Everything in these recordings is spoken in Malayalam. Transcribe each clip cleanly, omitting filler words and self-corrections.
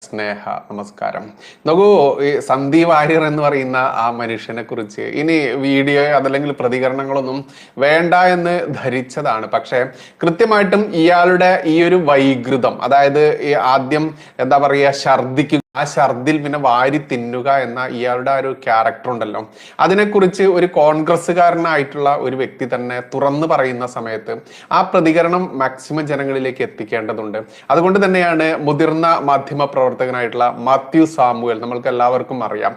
സ്നേഹ നമസ്കാരം. നോക്കൂ, ഈ സന്ദീപ് വാര്യർ എന്ന് പറയുന്ന ആ മനുഷ്യനെ കുറിച്ച് ഇനി വീഡിയോ അതല്ലെങ്കിൽ പ്രതികരണങ്ങളൊന്നും വേണ്ട എന്ന് ധരിച്ചതാണ്. പക്ഷെ കൃത്യമായിട്ടും ഇയാളുടെ ഈ ഒരു വൈകൃതം, അതായത് ഈ ആദ്യം എന്താ പറയുക, ഛർദിക്കുക, ആ ഛർദിൽ പിന്നെ വാരി തിന്നുക എന്ന ഇയാളുടെ ആ ഒരു ക്യാരക്ടർ ഉണ്ടല്ലോ, അതിനെക്കുറിച്ച് ഒരു കോൺഗ്രസ്സുകാരനായിട്ടുള്ള ഒരു വ്യക്തി തന്നെ തുറന്നു പറയുന്ന സമയത്ത് ആ പ്രതികരണം മാക്സിമം ജനങ്ങളിലേക്ക് എത്തിക്കേണ്ടതുണ്ട്. അതുകൊണ്ട് തന്നെയാണ് മുതിർന്ന മാധ്യമ പ്രവർത്തകനായിട്ടുള്ള മാത്യു സാമുവൽ, നമ്മൾക്ക് എല്ലാവർക്കും അറിയാം,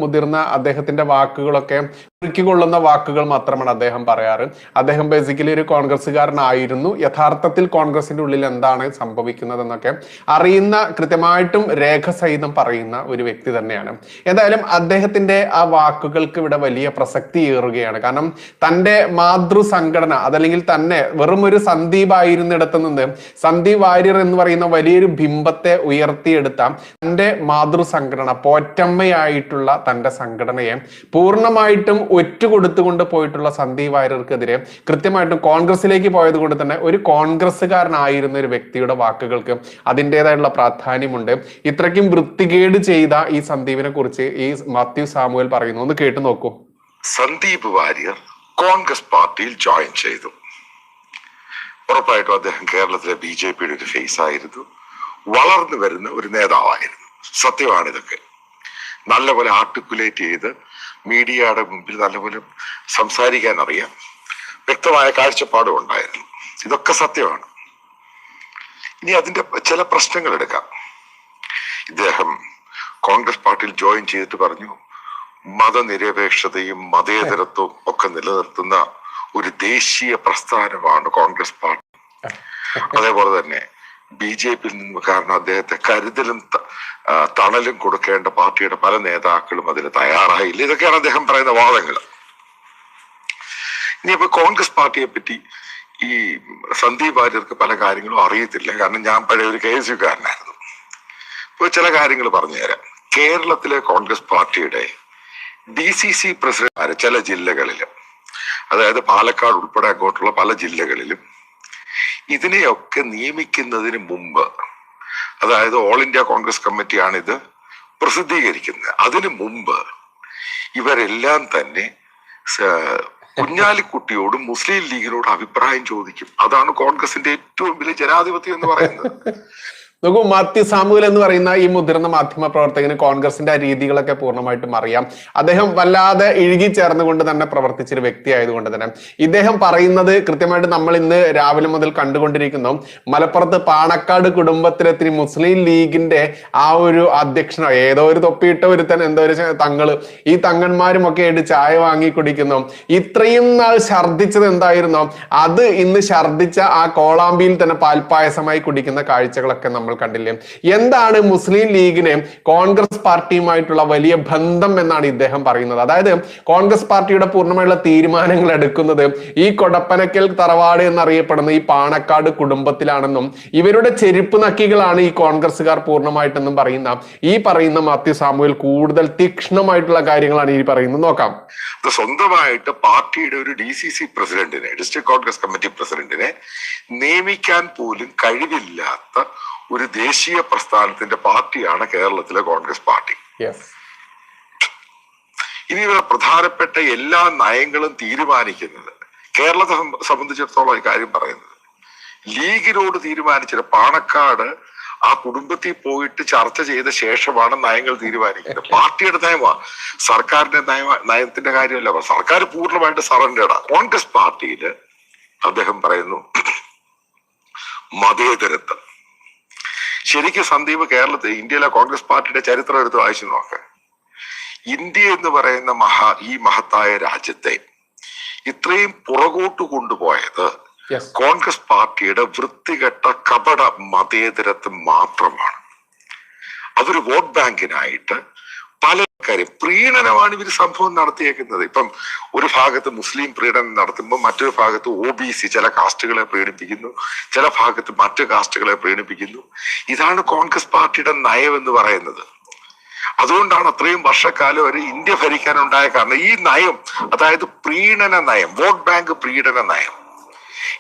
മുതിർന്ന അദ്ദേഹത്തിന്റെ വാക്കുകളൊക്കെ കൊള്ളുന്ന വാക്കുകൾ മാത്രമാണ് അദ്ദേഹം പറയാറ്. അദ്ദേഹം ബേസിക്കലി ഒരു കോൺഗ്രസ്സുകാരനായിരുന്നു. യഥാർത്ഥത്തിൽ കോൺഗ്രസിന്റെ ഉള്ളിൽ എന്താണ് സംഭവിക്കുന്നത് എന്നൊക്കെ അറിയുന്ന, കൃത്യമായിട്ടും രേഖസഹിതം പറയുന്ന ഒരു വ്യക്തി തന്നെയാണ്. എന്തായാലും അദ്ദേഹത്തിന്റെ ആ വാക്കുകൾക്ക് ഇവിടെ വലിയ പ്രസക്തി ഏറുകയാണ്. കാരണം തന്റെ മാതൃ സംഘടന, അതല്ലെങ്കിൽ തന്നെ വെറും ഒരു സന്ദീപ് ആയിരുന്നിടത്ത് നിന്ന് സന്ദീപ് വാര്യർ എന്ന് പറയുന്ന വലിയൊരു ബിംബത്തെ ഉയർത്തിയെടുത്ത തന്റെ മാതൃ സംഘടന, പോറ്റമ്മയായിട്ടുള്ള തന്റെ സംഘടനയെ പൂർണ്ണമായിട്ടും ഒറ്റുകൊടുത്തുകൊണ്ട് പോയിട്ടുള്ള സന്ദീപ് വാര്യർക്കെതിരെ കൃത്യമായിട്ടും കോൺഗ്രസിലേക്ക് പോയത് കൊണ്ട് തന്നെ ഒരു കോൺഗ്രസ്സുകാരനായിരുന്ന ഒരു വ്യക്തിയുടെ വാക്കുകൾക്ക് അതിൻ്റെതായിട്ടുള്ള പ്രാധാന്യമുണ്ട്. ഇത്രയ്ക്കും വൃത്തികേട് ചെയ്ത ഈ സന്ദീപിനെ കുറിച്ച് ഈ മാത്യു സാമുവൽ പറയുന്നു, ഒന്ന് കേട്ടു നോക്കൂ. സന്ദീപ് വാര്യർ കോൺഗ്രസ് പാർട്ടിയിൽ ജോയിൻ ചെയ്തു. ഉറപ്പായിട്ടും അദ്ദേഹം കേരളത്തിലെ BJPയുടെ ഒരു ഫേസ് ആയിരുന്നു, വളർന്നു വരുന്ന ഒരു നേതാവായിരുന്നു. സത്യമാണ് ഇതൊക്കെ. നല്ലപോലെ ആർട്ടിക്കുലേറ്റ് ചെയ്ത് മീഡിയയുടെ മുമ്പിൽ നല്ലപോലെ സംസാരിക്കാൻ അറിയാം, വ്യക്തമായ കാഴ്ചപ്പാടും ഉണ്ടായിരുന്നു. ഇതൊക്കെ സത്യമാണ്. ഇനി അതിന്റെ ചില പ്രശ്നങ്ങൾ എടുക്കാം. ഇദ്ദേഹം കോൺഗ്രസ് പാർട്ടിയിൽ ജോയിൻ ചെയ്തിട്ട് പറഞ്ഞു, മതനിരപേക്ഷതയും മതേതരത്വവും ഒക്കെ നിലനിർത്തുന്ന ഒരു ദേശീയ പ്രസ്ഥാനമാണ് കോൺഗ്രസ് പാർട്ടി. അതേപോലെ തന്നെ BJPയിൽ നിന്ന്, കാരണം അദ്ദേഹത്തെ കരുതലും തണലും കൊടുക്കേണ്ട പാർട്ടിയുടെ പല നേതാക്കളും അതിന് തയ്യാറായില്ല. ഇതൊക്കെയാണ് അദ്ദേഹം പറയുന്ന വാദങ്ങൾ. ഇനിയിപ്പോ കോൺഗ്രസ് പാർട്ടിയെ പറ്റി ഈ സന്ദീപ് വാര്യർക്ക് പല കാര്യങ്ങളും അറിയത്തില്ല. കാരണം ഞാൻ പഴയ ഒരു KSUകാരനായിരുന്നു. ഇപ്പൊ ചില കാര്യങ്ങൾ പറഞ്ഞുതരാം. കേരളത്തിലെ കോൺഗ്രസ് പാർട്ടിയുടെ DCC പ്രസിഡന്റ് ചില ജില്ലകളിലും, അതായത് പാലക്കാട് ഉൾപ്പെടെ അങ്ങോട്ടുള്ള പല ജില്ലകളിലും ഇതിനെയൊക്കെ നിയമിക്കുന്നതിന് മുമ്പ്, അതായത് ഓൾ ഇന്ത്യ കോൺഗ്രസ് കമ്മിറ്റിയാണ് ഇത് പ്രസിദ്ധീകരിക്കുന്നത്, അതിനു മുമ്പ് ഇവരെല്ലാം തന്നെ കുഞ്ഞാലിക്കുട്ടിയോടും മുസ്ലിം ലീഗിനോടും അഭിപ്രായം ചോദിക്കും. അതാണ് കോൺഗ്രസിന്റെ ഏറ്റവും വലിയ ജനാധിപത്യം എന്ന് പറയുന്നത്. നോക്കൂ, മാത്യു സാമുവൽ എന്ന് പറയുന്ന ഈ മുതിർന്ന മാധ്യമ പ്രവർത്തകന് കോൺഗ്രസിന്റെ ആ രീതികളൊക്കെ പൂർണ്ണമായിട്ടും അറിയാം. അദ്ദേഹം വല്ലാതെ ഇഴുകി ചേർന്നുകൊണ്ട് തന്നെ പ്രവർത്തിച്ചൊരു വ്യക്തി ആയതുകൊണ്ട് തന്നെ ഇദ്ദേഹം പറയുന്നത് കൃത്യമായിട്ട് നമ്മൾ ഇന്ന് രാവിലെ മുതൽ കണ്ടുകൊണ്ടിരിക്കുന്നു. മലപ്പുറത്ത് പാണക്കാട് കുടുംബത്തിലെത്തി മുസ്ലിം ലീഗിന്റെ ആ ഒരു അധ്യക്ഷനോ ഏതോ ഒരു തൊപ്പിയിട്ട ഒരുത്തൻ, എന്തോ ഒരു തങ്ങള്, ഈ തങ്ങന്മാരും ഒക്കെ ആയിട്ട് ചായ വാങ്ങി കുടിക്കുന്നു. ഇത്രയും നാൾ ഛർദിച്ചത് എന്തായിരുന്നോ അത് ഇന്ന് ഛർദിച്ച ആ കോളാമ്പിയിൽ തന്നെ പാൽപ്പായസമായി കുടിക്കുന്ന കാഴ്ചകളൊക്കെ നമ്മൾ കണ്ടില്ലേ. എന്താണ് മുസ്ലിം ലീഗിന് കോൺഗ്രസ് പാർട്ടിയുമായിട്ടുള്ള വലിയ ബന്ധം എന്നാണ് ഇദ്ദേഹം പറയുന്നത്. അതായത് കോൺഗ്രസ് പാർട്ടിയുടെ പൂർണ്ണമായുള്ള തീരുമാനങ്ങൾ എടുക്കുന്നത് ഈ കൊടപ്പനക്കൽ തറവാട് എന്നറിയപ്പെടുന്ന ഈ പാണക്കാട് കുടുംബത്തിലാണെന്നും ഇവരുടെ ചെരുപ്പ് നക്കികളാണ് ഈ കോൺഗ്രസ്സുകാർ പൂർണ്ണമായിട്ടെന്നും പറയുന്ന മാത്യു സാമുവൽ കൂടുതൽ തീക്ഷ്ണമായിട്ടുള്ള കാര്യങ്ങളാണ് ഈ പറയുന്നത്. നോക്കാം. സ്വന്തമായിട്ട് പാർട്ടിയുടെ ഒരു DCC പ്രസിഡന്റിനെ, ഡിസ്ട്രിക്ട് കോൺഗ്രസ് കമ്മിറ്റി പ്രസിഡന്റിനെ നിയമിക്കാൻ പോലും കഴിവില്ലാത്ത ഒരു ദേശീയ പ്രസ്ഥാനത്തിന്റെ പാർട്ടിയാണ് കേരളത്തിലെ കോൺഗ്രസ് പാർട്ടി. ഇനി ഇവരുടെ പ്രധാനപ്പെട്ട എല്ലാ നയങ്ങളും തീരുമാനിക്കുന്നത്, കേരളത്തെ സംബന്ധിച്ചിടത്തോളം ഈ കാര്യം പറയുന്നത്, ലീഗിനോട് തീരുമാനിച്ചത് പാണക്കാട് ആ കുടുംബത്തിൽ പോയിട്ട് ചർച്ച ചെയ്ത ശേഷമാണ് നയങ്ങൾ തീരുമാനിക്കുന്നത്. പാർട്ടിയുടെ നയമാണ്, സർക്കാരിന്റെ നയത്തിന്റെ കാര്യമല്ല. സർക്കാർ പൂർണ്ണമായിട്ട് സറണ്ടേഡാണ്. കോൺഗ്രസ് പാർട്ടിയിൽ അദ്ദേഹം പറയുന്നു മതേതരത്വം. ശരിക്കും സന്ദീപ് കേരളത്തിൽ, ഇന്ത്യയിലെ കോൺഗ്രസ് പാർട്ടിയുടെ ചരിത്രം എടുത്ത് വായിച്ചു നോക്ക്. ഇന്ത്യ എന്ന് പറയുന്ന ഈ മഹത്തായ രാജ്യത്തെ ഇത്രയും പുറകോട്ട് കൊണ്ടുപോയത് കോൺഗ്രസ് പാർട്ടിയുടെ വൃത്തികെട്ട കപട മതേതരത്വം മാത്രമാണ്. അതൊരു വോട്ട് ബാങ്കിനായിട്ട് പല കാര്യം പ്രീണനമാണ് ഇവർ സംഭവം നടത്തിയേക്കുന്നത്. ഇപ്പം ഒരു ഭാഗത്ത് മുസ്ലിം പ്രീണനം നടത്തുമ്പോൾ മറ്റൊരു ഭാഗത്ത് OBC ചില കാസ്റ്റുകളെ പ്രീണിപ്പിക്കുന്നു, ചില ഭാഗത്ത് മറ്റു കാസ്റ്റുകളെ പ്രീണിപ്പിക്കുന്നു. ഇതാണ് കോൺഗ്രസ് പാർട്ടിയുടെ നയം എന്ന് പറയുന്നത്. അതുകൊണ്ടാണ് അത്രയും വർഷക്കാലം ഒരു ഇന്ത്യ ഭരിക്കാനുണ്ടായ കാരണം. ഈ നയം, അതായത് പ്രീണന നയം, വോട്ട് ബാങ്ക് പ്രീണന നയം,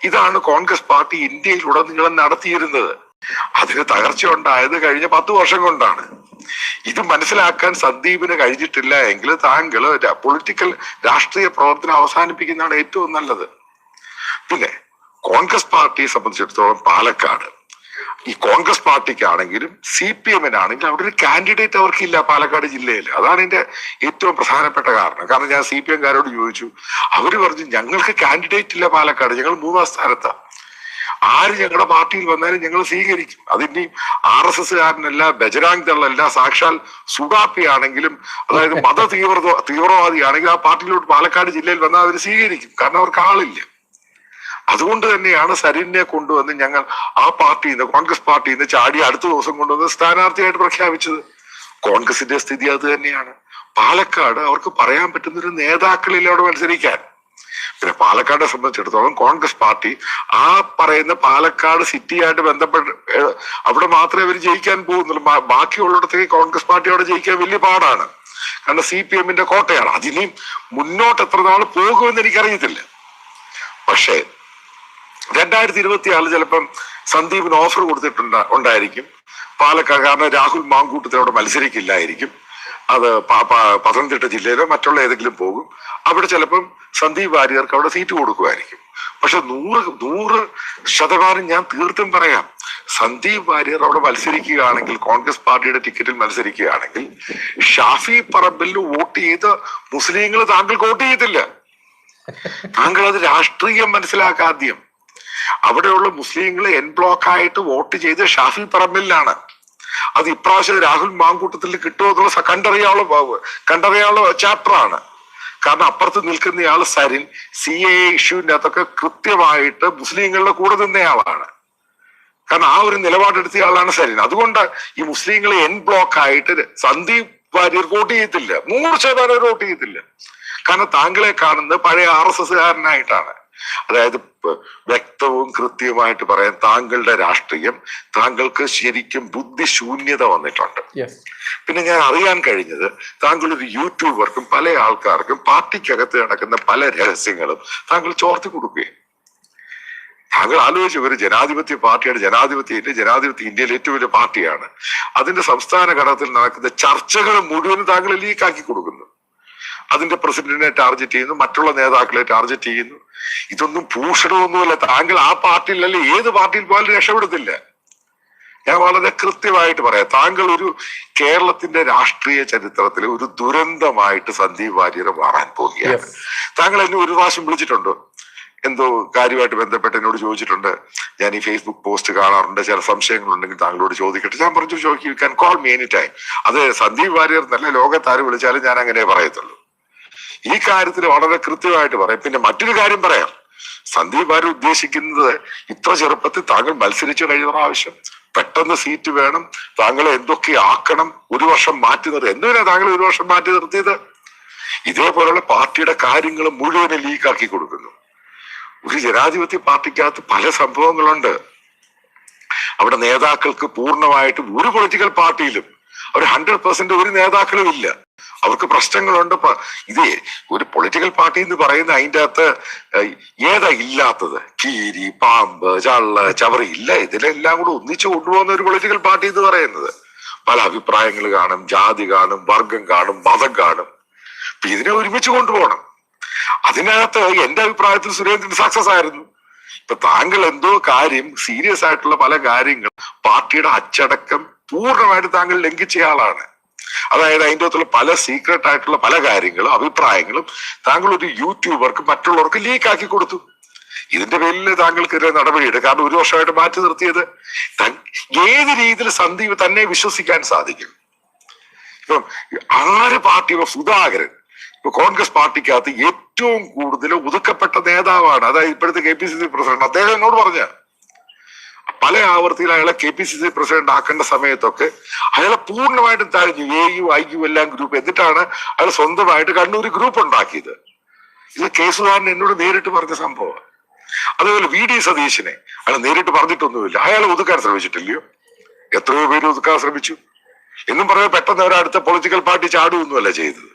ഇതാണ് കോൺഗ്രസ് പാർട്ടി ഇന്ത്യയിലുടനീളം നടത്തിയിരുന്നത്. അതിന് തകർച്ച ഉണ്ടായത് കഴിഞ്ഞ 10 വർഷം കൊണ്ടാണ്. ഇത് മനസ്സിലാക്കാൻ സന്ദീപിന് കഴിഞ്ഞിട്ടില്ല എങ്കിൽ താങ്കൾ പൊളിറ്റിക്കൽ രാഷ്ട്രീയ പ്രവർത്തനം അവസാനിപ്പിക്കുന്നതാണ് ഏറ്റവും നല്ലത്. പിന്നെ കോൺഗ്രസ് പാർട്ടിയെ സംബന്ധിച്ചിടത്തോളം പാലക്കാട് ഈ കോൺഗ്രസ് പാർട്ടിക്കാണെങ്കിലും CPM-നാണെങ്കിലും അവിടെ ഒരു കാൻഡിഡേറ്റ് അവർക്കില്ല പാലക്കാട് ജില്ലയിൽ. അതാണ് ഇതിന്റെ ഏറ്റവും പ്രധാനപ്പെട്ട കാരണം. കാരണം ഞാൻ CPM-കാരോട് ചോദിച്ചു, അവര് പറഞ്ഞു ഞങ്ങൾക്ക് കാൻഡിഡേറ്റ് ഇല്ല പാലക്കാട്, ഞങ്ങൾ 3-ാം സ്ഥാനത്താണ്. ആര് ഞങ്ങളുടെ പാർട്ടിയിൽ വന്നാലും ഞങ്ങൾ സ്വീകരിക്കും. അതിന്റെയും RSS-കാരനല്ല, ബജറാങ് ദളല്ല, സാക്ഷാൽ സുഡാപ്പി ആണെങ്കിലും, അതായത് തീവ്രവാദിയാണെങ്കിലും ആ പാർട്ടിയിലോട്ട് പാലക്കാട് ജില്ലയിൽ വന്നാൽ അവർ സ്വീകരിക്കും. കാരണം അവർക്ക് ആളില്ല. അതുകൊണ്ട് തന്നെയാണ് സരിനെ കൊണ്ടുവന്ന് ഞങ്ങൾ ആ പാർട്ടിയിൽ നിന്ന്, കോൺഗ്രസ് പാർട്ടിയിൽ നിന്ന് ചാടി അടുത്ത ദിവസം കൊണ്ടുവന്ന് സ്ഥാനാർത്ഥിയായിട്ട് പ്രഖ്യാപിച്ചത്. കോൺഗ്രസിന്റെ സ്ഥിതി അത് തന്നെയാണ്. പാലക്കാട് അവർക്ക് പറയാൻ പറ്റുന്നൊരു നേതാക്കളില്ല അവിടെ മത്സരിക്കാൻ. പിന്നെ പാലക്കാടിനെ സംബന്ധിച്ചിടത്തോളം കോൺഗ്രസ് പാർട്ടി ആ പറയുന്ന പാലക്കാട് സിറ്റിയായിട്ട് ബന്ധപ്പെട്ട് അവിടെ മാത്രമേ അവർ ജയിക്കാൻ പോകുന്നുള്ളൂ. ബാക്കിയുള്ളിടത്തേക്ക് കോൺഗ്രസ് പാർട്ടി അവിടെ ജയിക്കാൻ വലിയ പാടാണ്. കാരണം CPM-ന്റെ കോട്ടയാണ്. അതിനെയും മുന്നോട്ട് എത്ര നാൾ പോകുമെന്ന് എനിക്കറിയത്തില്ല. പക്ഷേ 2024 ചിലപ്പം സന്ദീപിന് ഓഫർ ഉണ്ടായിരിക്കും പാലക്കാട്. കാരണം രാഹുൽ മാങ്കൂട്ടത്തിനോട് മത്സരിക്കില്ലായിരിക്കും. അത് പത്തനംതിട്ട ജില്ലയിലോ മറ്റുള്ള ഏതെങ്കിലും പോകും. അവിടെ ചിലപ്പം സന്ദീപ് വാര്യർക്ക് അവിടെ സീറ്റ് കൊടുക്കുമായിരിക്കും. പക്ഷെ 100% ഞാൻ തീർത്തും പറയാം, സന്ദീപ് വാര്യർ അവിടെ മത്സരിക്കുകയാണെങ്കിൽ, കോൺഗ്രസ് പാർട്ടിയുടെ ടിക്കറ്റിൽ മത്സരിക്കുകയാണെങ്കിൽ, ഷാഫി പറമ്പിൽ വോട്ട് ചെയ്ത മുസ്ലിങ്ങൾ താങ്കൾക്ക് വോട്ട് ചെയ്തില്ല. താങ്കൾ അത് രാഷ്ട്രീയം മനസ്സിലാക്കാദ്യം. അവിടെയുള്ള മുസ്ലിങ്ങളെ ബ്ലോക്ക് ആയിട്ട് വോട്ട് ചെയ്ത് ഷാഫി പറമ്പിലാണ്. അത് ഇപ്രാവശ്യം രാഹുൽ മാങ്കൂട്ടത്തിൽ കിട്ടുമോ എന്നുള്ള കണ്ടറിയാനുള്ള ചാപ്റ്ററാണ്. കാരണം അപ്പുറത്ത് നിൽക്കുന്നയാൾ സരിൻ CAA ഇഷ്യൂവിന്റെ അകത്തൊക്കെ കൃത്യമായിട്ട് മുസ്ലിങ്ങളുടെ കൂടെ നിന്നയാളാണ്. കാരണം ആ ഒരു നിലപാടെടുത്തയാളാണ് സരിൻ. അതുകൊണ്ട് ഈ മുസ്ലിങ്ങളെ ബ്ലോക്ക് ആയിട്ട് സന്ദീപ് വാര്യർ വോട്ട് ചെയ്യത്തില്ല. 100% വോട്ട് ചെയ്യത്തില്ല. കാരണം താങ്കളെ കാണുന്നത് പഴയ RSS-കാരനായിട്ടാണ്. അതായത് വ്യക്തവും കൃത്യമായിട്ട് പറയാൻ, താങ്കളുടെ രാഷ്ട്രീയം, താങ്കൾക്ക് ശരിക്കും ബുദ്ധിശൂന്യത വന്നിട്ടുണ്ട്. പിന്നെ ഞാൻ അറിയാൻ കഴിഞ്ഞത്, താങ്കൾ ഒരു യൂട്യൂബർക്കും പല ആൾക്കാർക്കും പാർട്ടിക്കകത്ത് നടക്കുന്ന പല രഹസ്യങ്ങളും താങ്കൾ ചോർത്തി കൊടുക്കുകയും. താങ്കൾ ആലോചിച്ച്, ഒരു ജനാധിപത്യ പാർട്ടിയാണ്, ജനാധിപത്യ ഇന്ത്യയിലെ ഏറ്റവും വലിയ പാർട്ടിയാണ്. അതിന്റെ സംസ്ഥാന ഘടകത്തിൽ നടക്കുന്ന ചർച്ചകൾ മുഴുവനും താങ്കൾ ലീക്കാക്കി കൊടുക്കുന്നു. അതിന്റെ പ്രസിഡന്റിനെ ടാർഗറ്റ് ചെയ്യുന്നു, മറ്റുള്ള നേതാക്കളെ ടാർഗറ്റ് ചെയ്യുന്നു. ഇതൊന്നും ഭൂഷണമൊന്നുമല്ല. താങ്കൾ ആ പാർട്ടിയിലല്ലേ ഏത് പാർട്ടിയിൽ പോലും രക്ഷപ്പെടുത്തില്ല. ഞാൻ വളരെ കൃത്യമായിട്ട് പറയാം, താങ്കൾ ഒരു കേരളത്തിന്റെ രാഷ്ട്രീയ ചരിത്രത്തിലെ ഒരു ദുരന്തമായിട്ട് സന്ദീപ് വാര്യർ മാറാൻ പോവുകയാണ്. താങ്കൾ എന്നെ ഒരു പ്രാവശ്യം വിളിച്ചിട്ടുണ്ടോ? എന്തോ കാര്യമായിട്ട് ബന്ധപ്പെട്ട് എന്നോട് ചോദിച്ചിട്ടുണ്ട്. ഞാൻ ഈ ഫേസ്ബുക്ക് പോസ്റ്റ് കാണാറുണ്ട്, ചില സംശയങ്ങളുണ്ടെങ്കിൽ താങ്കളോട് ചോദിക്കട്ടെ. ഞാൻ പറഞ്ഞു, ചോദിക്കും, you can call me any time. അത് സന്ദീപ് വാര്യർ നല്ല ലോകത്താര് വിളിച്ചാലും ഞാൻ അങ്ങനെ പറയത്തുള്ളൂ. ഈ കാര്യത്തിൽ വളരെ കൃത്യമായിട്ട് പറയാം. പിന്നെ മറ്റൊരു കാര്യം പറയാം, സന്ദീപ് വാര്യർ ഉദ്ദേശിക്കുന്നത് ഇത്ര ചെറുപ്പത്തിൽ താങ്കൾ മത്സരിച്ചു കഴിഞ്ഞ പ്രാവശ്യം പെട്ടെന്ന് സീറ്റ് വേണം, താങ്കളെ എന്തൊക്കെ ആക്കണം, 1 വർഷം മാറ്റി നിർത്തി. എന്തിനാ താങ്കൾ 1 വർഷം മാറ്റി നിർത്തിയത്? ഇതേപോലുള്ള പാർട്ടിയുടെ കാര്യങ്ങൾ മുഴുവനും ലീക്കാക്കി കൊടുക്കുന്നു. ഒരു ജനാധിപത്യ പാർട്ടിക്കകത്ത് പല സംഭവങ്ങളുണ്ട്. അവിടെ നേതാക്കൾക്ക് പൂർണ്ണമായിട്ടും ഒരു പൊളിറ്റിക്കൽ പാർട്ടിയിലും അവർ 100% ഒരു നേതാക്കളും ഇല്ല. അവർക്ക് പ്രശ്നങ്ങളുണ്ട്. ഇത് ഒരു പൊളിറ്റിക്കൽ പാർട്ടി എന്ന് പറയുന്ന അതിൻ്റെ അകത്ത് ഏതാ ഇല്ലാത്തത്? കീരി, പാമ്പ്, ചള്ള, ചവറി ഇല്ല. ഇതിലെല്ലാം കൂടെ ഒന്നിച്ചു കൊണ്ടുപോകുന്ന ഒരു പൊളിറ്റിക്കൽ പാർട്ടി എന്ന് പറയുന്നത്. പല അഭിപ്രായങ്ങൾ കാണും, ജാതി കാണും, വർഗം കാണും, മതം കാണും. ഇതിനെ ഒരുമിച്ച് കൊണ്ടുപോകണം. അതിനകത്ത് എന്റെ അഭിപ്രായത്തിൽ സുരേന്ദ്രൻ സക്സസ് ആയിരുന്നു. ഇപ്പൊ താങ്കൾ എന്തോ കാര്യം, സീരിയസ് ആയിട്ടുള്ള പല കാര്യങ്ങൾ, പാർട്ടിയുടെ അച്ചടക്കം പൂർണ്ണമായിട്ട് താങ്കൾ ലംഘിച്ച ആളാണ്. അതായത് അതിൻ്റെ അകത്തുള്ള പല സീക്രട്ട് ആയിട്ടുള്ള പല കാര്യങ്ങളും, അഭിപ്രായങ്ങളും താങ്കൾ ഒരു യൂട്യൂബർക്ക് മറ്റുള്ളവർക്ക് ലീക്കാക്കി കൊടുത്തു. ഇതിന്റെ പേരിൽ താങ്കൾക്കെതിരെ നടപടിയെടുക്കും. കാരണം 1 വർഷമായിട്ട് മാറ്റി നിർത്തിയത്. ഏത് രീതിയിൽ സന്ദീപ് തന്നെ വിശ്വസിക്കാൻ സാധിക്കും? ഇപ്പം ആര് പാർട്ടി, സുധാകരൻ ഇപ്പൊ കോൺഗ്രസ് പാർട്ടിക്കകത്ത് ഏറ്റവും കൂടുതൽ ഒതുക്കപ്പെട്ട നേതാവാണ്. അതായത് ഇപ്പോഴത്തെ KPCC പ്രസിഡന്റ്. അദ്ദേഹം എന്നോട് പറഞ്ഞ പല ആവർത്തിയിൽ അയാളെ KPCC പ്രസിഡന്റ് ആക്കേണ്ട സമയത്തൊക്കെ അയാളെ പൂർണ്ണമായിട്ടും താഴ്ന്നു. AU IU എല്ലാം ഗ്രൂപ്പ്. എന്നിട്ടാണ് അയാൾ സ്വന്തമായിട്ട് കണ്ണൂർ ഗ്രൂപ്പ് ഉണ്ടാക്കിയത്. ഇത് കേസുകാരൻ എന്നോട് നേരിട്ട് പറഞ്ഞ സംഭവം. അതുപോലെ VD സതീശനെ അയാൾ നേരിട്ട് പറഞ്ഞിട്ടൊന്നുമില്ല. അയാളെ ഒതുക്കാൻ ശ്രമിച്ചിട്ടില്ലയോ? എത്രയോ പേര് ഒതുക്കാൻ ശ്രമിച്ചു എന്നും പറഞ്ഞാൽ പെട്ടെന്ന് അവരടുത്ത പൊളിറ്റിക്കൽ പാർട്ടി ചാടുകയൊന്നുമല്ല ചെയ്തത്.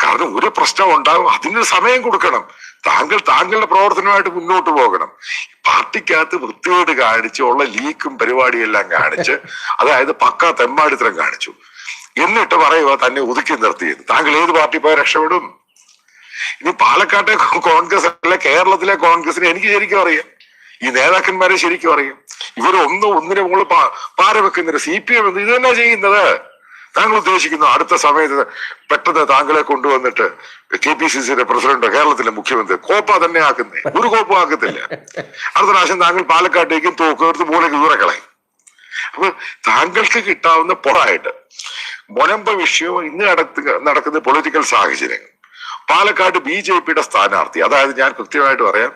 കാരണം ഒരു പ്രശ്നം ഉണ്ടാകും, അതിന് സമയം കൊടുക്കണം. താങ്കളുടെ പ്രവർത്തനമായിട്ട് മുന്നോട്ട് പോകണം. പാർട്ടിക്കകത്ത് വൃത്തികേട് കാണിച്ച് ഉള്ള ലീക്കും പരിപാടിയെല്ലാം കാണിച്ച്, അതായത് പക്കാ തെമ്മാടിത്തരം കാണിച്ചു, എന്നിട്ട് പറയുക തന്നെ ഒതുക്കി നിർത്തിയത്. താങ്കൾ ഏത് പാർട്ടി പോയി രക്ഷപ്പെടും? ഇനി പാലക്കാട്ടെ കോൺഗ്രസ് അല്ല കേരളത്തിലെ കോൺഗ്രസിനെ എനിക്ക് ശരിക്കും അറിയാം, ഈ നേതാക്കന്മാരെ ശരിക്കും അറിയാം. ഒന്നിനെ മുകളിൽ പാര വെക്കുന്നില്ല. CPM ഇത് തന്നെ ചെയ്യുന്നത്. താങ്കൾ ഉദ്ദേശിക്കുന്നു അടുത്ത സമയത്ത് പെട്ടെന്ന് താങ്കളെ കൊണ്ടുവന്നിട്ട് KPCCയുടെ പ്രസിഡന്റോ കേരളത്തിലെ മുഖ്യമന്ത്രി കോപ്പ തന്നെ ആക്കുന്നേ? ഒരു കോപ്പും ആക്കത്തില്ല. അടുത്ത പ്രാവശ്യം താങ്കൾ പാലക്കാട്ടേക്കും തോക്കെടുത്ത് മൂലയ്ക്ക് ദൂരക്കളയും. അപ്പൊ താങ്കൾക്ക് കിട്ടാവുന്ന പൊറായിട്ട് മൊനമ്പ വിഷയവും ഇന്ന് നടക്കുന്ന പൊളിറ്റിക്കൽ സാഹചര്യങ്ങൾ, പാലക്കാട് BJPയുടെ സ്ഥാനാർത്ഥി, അതായത് ഞാൻ കൃത്യമായിട്ട് പറയാം,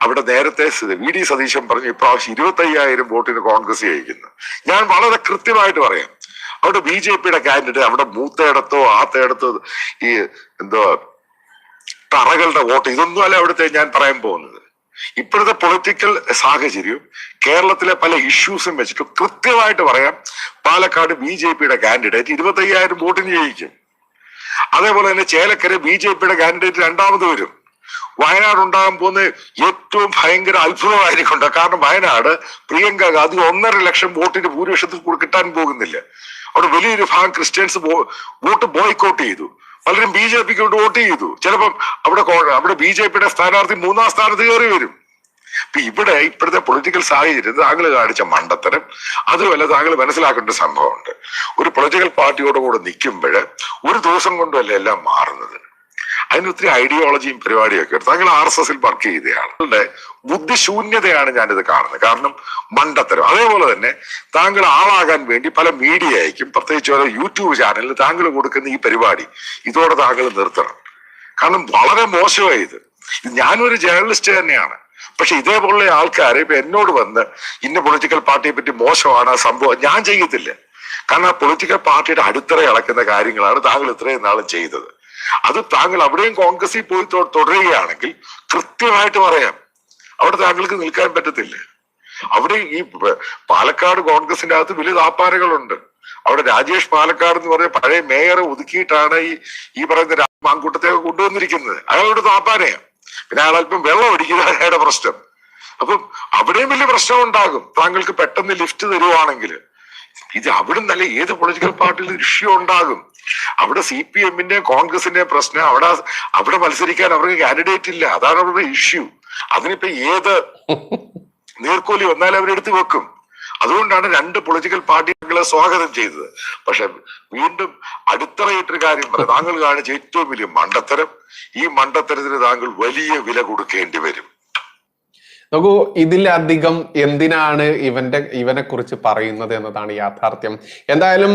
അവിടെ നേരത്തെ VD സതീശൻ പറഞ്ഞു ഇപ്രാവശ്യം 25,000 വോട്ടിന് കോൺഗ്രസ് ജയിക്കുന്നു. ഞാൻ വളരെ കൃത്യമായിട്ട് പറയാം, അവിടെ BJPയുടെ കാൻഡിഡേറ്റ് അവിടെ മൂത്തയിടത്തോ ആത്തയിടത്തോ ഈ എന്തോ തറകളുടെ വോട്ട് ഇതൊന്നും അല്ല അവിടുത്തെ ഞാൻ പറയാൻ പോകുന്നത്. ഇപ്പോഴത്തെ പൊളിറ്റിക്കൽ സാഹചര്യവും കേരളത്തിലെ പല ഇഷ്യൂസും വെച്ചിട്ട് കൃത്യമായിട്ട് പറയാം, പാലക്കാട് BJPയുടെ കാൻഡിഡേറ്റ് 25,000 വോട്ടിന് ജയിക്കും. അതേപോലെ തന്നെ ചേലക്കര BJPയുടെ കാൻഡിഡേറ്റ് രണ്ടാമത് വരും. വയനാട് ഉണ്ടാകാൻ പോകുന്ന ഏറ്റവും ഭയങ്കര അത്ഭുതമായിരിക്കും. കാരണം വയനാട് പ്രിയങ്ക ഗാന്ധി 1.5 ലക്ഷം വോട്ടിന് ഭൂരിപക്ഷത്തിൽ കൂടെ കിട്ടാൻ പോകുന്നില്ല. അവിടെ വലിയൊരു ഭാഗം ക്രിസ്ത്യൻസ് വോട്ട് ബോയ്ക്കോട്ട് ചെയ്തു, പലരും BJPക്ക് വോട്ട് ചെയ്തു. ചിലപ്പം അവിടെ BJPയുടെ സ്ഥാനാർത്ഥി 3-ാം സ്ഥാനത്ത് കയറി വരും. അപ്പൊ ഇപ്പോഴത്തെ പൊളിറ്റിക്കൽ സാഹചര്യത്തിൽ താങ്കൾ കാണിച്ച മണ്ടത്തരം, അതുമല്ല താങ്കൾ മനസ്സിലാക്കേണ്ട സംഭവമുണ്ട്. ഒരു പൊളിറ്റിക്കൽ പാർട്ടിയോട് കൂടെ നിൽക്കുമ്പോൾ ഒരു ദിവസം കൊണ്ടല്ല എല്ലാം മാറുന്നത്. അതിന് ഒത്തിരി ഐഡിയോളജിയും പരിപാടിയൊക്കെ ഉണ്ട്. താങ്കൾ RSSൽ വർക്ക് ചെയ്തയാളുടെ ബുദ്ധിശൂന്യതയാണ് ഞാനിത് കാണുന്നത്. കാരണം മണ്ടത്തരം. അതേപോലെ തന്നെ താങ്കൾ ആളാകാൻ വേണ്ടി പല മീഡിയയ്ക്കും, പ്രത്യേകിച്ച് ഓരോ YouTube ചാനലിൽ താങ്കൾ കൊടുക്കുന്ന ഈ പരിപാടി ഇതോടെ താങ്കൾ നിർത്തണം. കാരണം വളരെ മോശമായി ഇത്. ഞാനൊരു ജേർണലിസ്റ്റ് തന്നെയാണ്. പക്ഷെ ഇതേപോലുള്ള ആൾക്കാർ ഇപ്പൊ എന്നോട് വന്ന് ഇന്ന പൊളിറ്റിക്കൽ പാർട്ടിയെ പറ്റി മോശമാണ് സംഭവം, ഞാൻ ചെയ്യത്തില്ല. കാരണം ആ പൊളിറ്റിക്കൽ പാർട്ടിയുടെ അടിത്തറ ഇളക്കുന്ന കാര്യങ്ങളാണ് താങ്കൾ ഇത്രയും നാളും ചെയ്തത്. അത് താങ്കൾ അവിടെയും കോൺഗ്രസിൽ പോയി തുടരുകയാണെങ്കിൽ കൃത്യമായിട്ട് പറയാം, അവിടെ താങ്കൾക്ക് നിൽക്കാൻ പറ്റത്തില്ല. അവിടെ ഈ പാലക്കാട് കോൺഗ്രസിന്റെ അകത്ത് വലിയ താപ്പാരകളുണ്ട്. അവിടെ രാജേഷ് പാലക്കാട് എന്ന് പറഞ്ഞ പഴയ മേയറെ ഒതുക്കിയിട്ടാണ് ഈ പറയുന്ന മാങ്കൂട്ടത്തെ കൊണ്ടുവന്നിരിക്കുന്നത്. അയാളുടെ താപ്പാനയാണ്. പിന്നെ അയാൾ അല്പം വെള്ളം അടിക്കുന്ന അയാളുടെ പ്രശ്നം. അപ്പം അവിടെയും വലിയ പ്രശ്നം ഉണ്ടാകും. താങ്കൾക്ക് പെട്ടെന്ന് ലിഫ്റ്റ് തരുവാണെങ്കിൽ ഇത് അവിടെ നല്ല ഏത് പൊളിറ്റിക്കൽ പാർട്ടിയിലും ഇഷ്യൂ ഉണ്ടാകും. അവിടെ CPMന്റെ കോൺഗ്രസിന്റെ പ്രശ്നം, അവിടെ മത്സരിക്കാൻ അവർക്ക് കാൻഡിഡേറ്റ് ഇല്ല. അതാണ് അവരുടെ ഇഷ്യൂ. അതിനിപ്പോ ഏത് നീർക്കോലി വന്നാലും അവരെടുത്ത് വെക്കും. അതുകൊണ്ടാണ് 2 പൊളിറ്റിക്കൽ പാർട്ടികളെ സ്വാഗതം ചെയ്തത്. പക്ഷെ വീണ്ടും അടിത്തറയിട്ടൊരു കാര്യം പറയാം, താങ്കൾ കാണിച്ച ഏറ്റവും വലിയ മണ്ടത്തരം, ഈ മണ്ടത്തരത്തിന് താങ്കൾ വലിയ വില കൊടുക്കേണ്ടി വരും. നോക്കൂ, ഇതിലധികം എന്തിനാണ് ഇവനെ കുറിച്ച് പറയുന്നത് എന്നതാണ് യാഥാർത്ഥ്യം. എന്തായാലും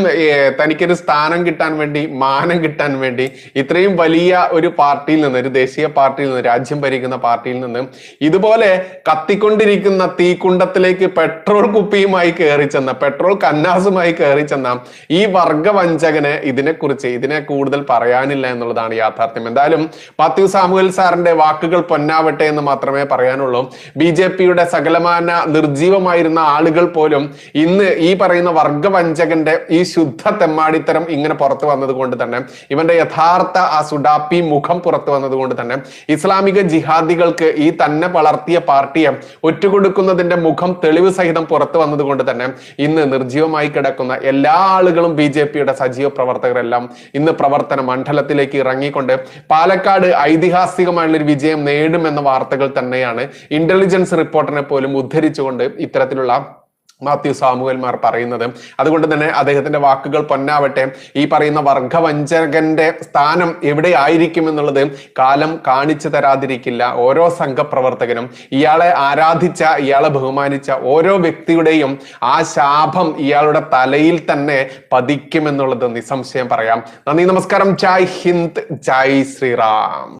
തനിക്കൊരു സ്ഥാനം കിട്ടാൻ വേണ്ടി, മാനം കിട്ടാൻ വേണ്ടി ഇത്രയും വലിയ ഒരു പാർട്ടിയിൽ നിന്ന്, ഒരു ദേശീയ പാർട്ടിയിൽ നിന്ന്, രാജ്യം ഭരിക്കുന്ന പാർട്ടിയിൽ നിന്ന് ഇതുപോലെ കത്തിക്കൊണ്ടിരിക്കുന്ന തീക്കുണ്ടത്തിലേക്ക് പെട്രോൾ കുപ്പിയുമായി കയറി ചെന്ന, പെട്രോൾ കന്നാസുമായി കയറി ചെന്ന ഈ വർഗവഞ്ചകന് ഇതിനെ കൂടുതൽ പറയാനില്ല എന്നുള്ളതാണ് യാഥാർത്ഥ്യം. എന്തായാലും മാത്യു സാമുവൽ സാറിന്റെ വാക്കുകൾ പൊന്നാവട്ടെ എന്ന് മാത്രമേ പറയാനുള്ളൂ. BJPയുടെ സകലമാന നിർജീവമായിരുന്ന ആളുകൾ പോലും ഇന്ന് ഈ പറയുന്ന വർഗവഞ്ചകന്റെ ഈ ശുദ്ധ തെമ്മാടിത്തരം ഇങ്ങനെ പുറത്തു വന്നത് കൊണ്ട് തന്നെ, ഇവന്റെ യഥാർത്ഥ ആ സുഡാപ്പി മുഖം പുറത്തു വന്നത് കൊണ്ട് തന്നെ, ഇസ്ലാമിക ജിഹാദികൾക്ക് ഈ തന്നെ വളർത്തിയ പാർട്ടിയെ ഒറ്റുകൊടുക്കുന്നതിന്റെ മുഖം തെളിവ് സഹിതം പുറത്തു വന്നത് കൊണ്ട് തന്നെ ഇന്ന് നിർജീവമായി കിടക്കുന്ന എല്ലാ ആളുകളും, BJPയുടെ സജീവ പ്രവർത്തകരെല്ലാം ഇന്ന് പ്രവർത്തന മണ്ഡലത്തിലേക്ക് ഇറങ്ങിക്കൊണ്ട് പാലക്കാട് ഐതിഹാസികമായുള്ള ഒരു വിജയം നേടുമെന്ന വാർത്തകൾ തന്നെയാണ് ഇന്റലിജൻസ് റിപ്പോർട്ടിനെ പോലും ഉദ്ധരിച്ചുകൊണ്ട് ഇത്തരത്തിലുള്ള മാത്യു സാമുവൽമാർ പറയുന്നത്. അതുകൊണ്ട് തന്നെ അദ്ദേഹത്തിന്റെ വാക്കുകൾ പൊന്നാവട്ടെ. ഈ പറയുന്ന വർഗവഞ്ചകന്റെ സ്ഥാനം എവിടെ ആയിരിക്കും എന്നുള്ളത് കാലം കാണിച്ചു തരാതിരിക്കില്ല. ഓരോ സംഘപ്രവർത്തകനും, ഇയാളെ ആരാധിച്ച, ഇയാളെ ബഹുമാനിച്ച ഓരോ വ്യക്തിയുടെയും ആ ശാപം ഇയാളുടെ തലയിൽ തന്നെ പതിക്കുമെന്നുള്ളത് നിസ്സംശയം പറയാം. നന്ദി, നമസ്കാരം. ജയ് ഹിന്ദ്, ജയ് ശ്രീറാം.